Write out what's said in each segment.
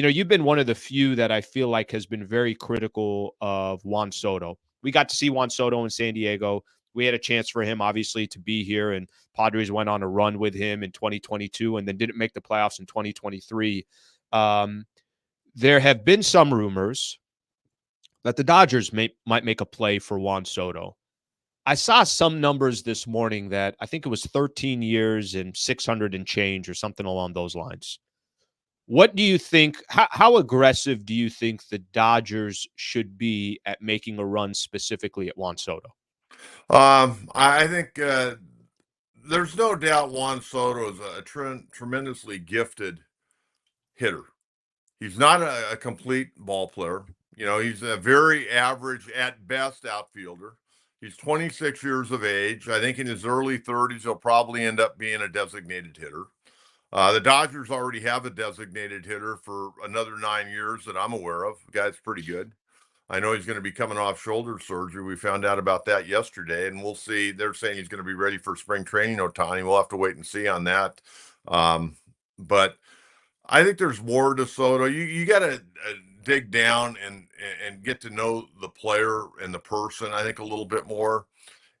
you've been one of the few that I feel like has been very critical of Juan Soto. We got to see Juan Soto in San Diego. We had a chance for him, obviously, to be here, and Padres went on a run with him in 2022 and then didn't make the playoffs in 2023. Um, there have been some rumors that the Dodgers might make a play for Juan Soto. I saw some numbers this morning that I think it was 13 years and 600 and change or something along those lines. What do you think? How aggressive do you think the Dodgers should be at making a run specifically at Juan Soto? I think there's no doubt Juan Soto is a tremendously gifted hitter. He's not a complete ball player. He's a very average at best outfielder. He's 26 years of age. I think in his early 30s, he'll probably end up being a designated hitter. The Dodgers already have a designated hitter for another 9 years that I'm aware of. The guy's pretty good. I know he's going to be coming off shoulder surgery. We found out about that yesterday, and we'll see. They're saying he's going to be ready for spring training, Ohtani. We'll have to wait and see on that. But I think there's more to Soto. You got to dig down and get to know the player and the person, I think, a little bit more.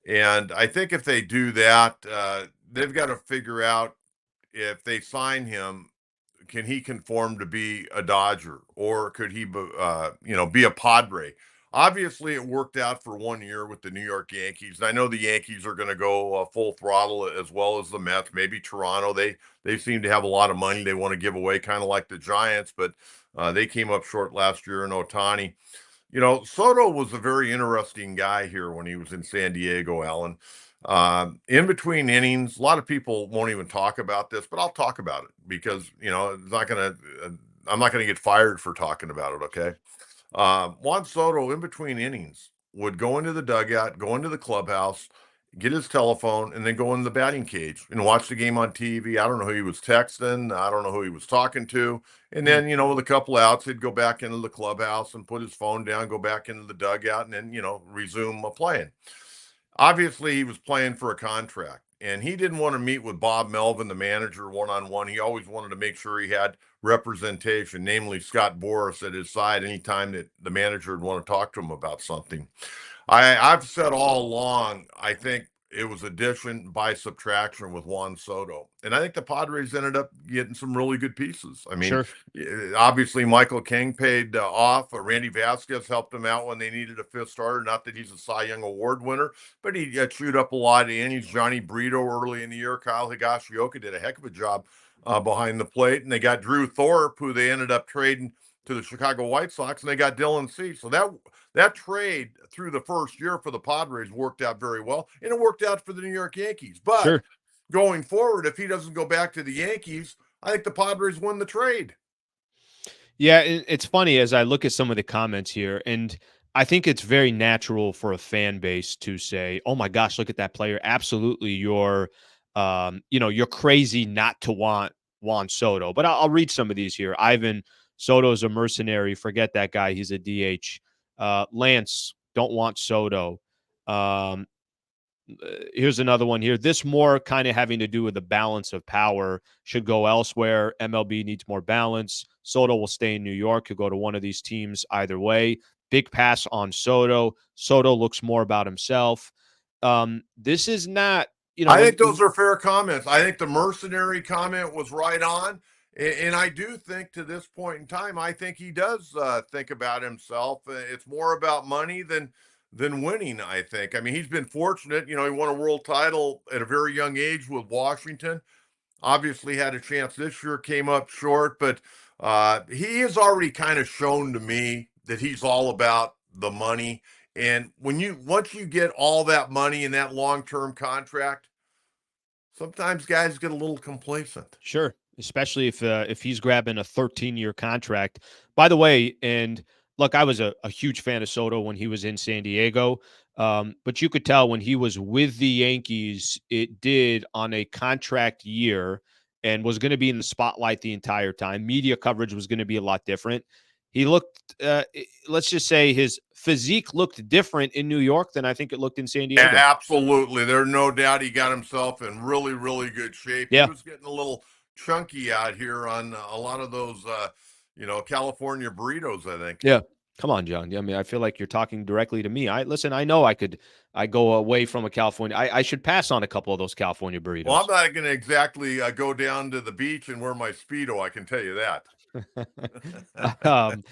And I think if they do that, they've got to figure out if they sign him, can he conform to be a Dodger or could he, be a Padre? Obviously, it worked out for 1 year with the New York Yankees. And I know the Yankees are going to go full throttle as well as the Mets, maybe Toronto. They seem to have a lot of money they want to give away, kind of like the Giants, but they came up short last year in Ohtani. Soto was a very interesting guy here when he was in San Diego, Alan. In between innings, a lot of people won't even talk about this, but I'll talk about it because it's not gonna. I'm not gonna get fired for talking about it. Okay, Juan Soto in between innings would go into the dugout, go into the clubhouse, get his telephone, and then go in the batting cage and watch the game on TV. I don't know who he was texting. I don't know who he was talking to. And then, with a couple outs, he'd go back into the clubhouse and put his phone down, go back into the dugout, and then, resume playing. Obviously, he was playing for a contract, and he didn't want to meet with Bob Melvin, the manager, one-on-one. He always wanted to make sure he had representation, namely Scott Boras, at his side anytime that the manager would want to talk to him about something. I've said all along, I think it was addition by subtraction with Juan Soto. And I think the Padres ended up getting some really good pieces. I mean, Sure. obviously, Michael King paid off. Randy Vasquez helped him out when they needed a fifth starter. Not that he's a Cy Young Award winner, but he chewed up a lot of innings. Johnny Brito early in the year. Kyle Higashioka did a heck of a job behind the plate. And they got Drew Thorpe, who they ended up trading to the Chicago White Sox, and they got Dylan Cease. So that trade through the first year for the Padres worked out very well, and it worked out for the New York Yankees. But Sure. going forward, if he doesn't go back to the Yankees, I think the Padres win the trade. Yeah, it's funny as I look at some of the comments here, and I think it's very natural for a fan base to say, "Oh my gosh, look at that player! Absolutely, you're crazy not to want Juan Soto." But I'll read some of these here. Ivan Soto's a mercenary. Forget that guy. He's a DH. Lance, don't want Soto. Um, Here's another one here. This more kind of having to do with the balance of power should go elsewhere. MLB needs more balance. Soto will stay in New York. He'll go to one of these teams either way. Big pass on Soto. Soto looks more about himself. This is not, I think those are fair comments. I think the mercenary comment was right on. And I do think to this point in time, I think he does think about himself. It's more about money than winning, I think. I mean, he's been fortunate. He won a world title at a very young age with Washington. Obviously had a chance this year, came up short, but he has already kind of shown to me that he's all about the money. And once you get all that money in that long-term contract, sometimes guys get a little complacent. Sure, especially if he's grabbing a 13-year contract. By the way, and look, I was a huge fan of Soto when he was in San Diego, but you could tell when he was with the Yankees, it did on a contract year and was going to be in the spotlight the entire time. Media coverage was going to be a lot different. He looked, let's just say his physique looked different in New York than I think it looked in San Diego. Absolutely. There's no doubt he got himself in really, really good shape. Yeah. He was getting a little chunky out here on a lot of those, California burritos, I think. Yeah. Come on, John. I mean, I feel like you're talking directly to me. I know I go away from a California. I should pass on a couple of those California Well, I'm burritos. not going to exactly go down to the beach and wear my Speedo, I can tell you that. um,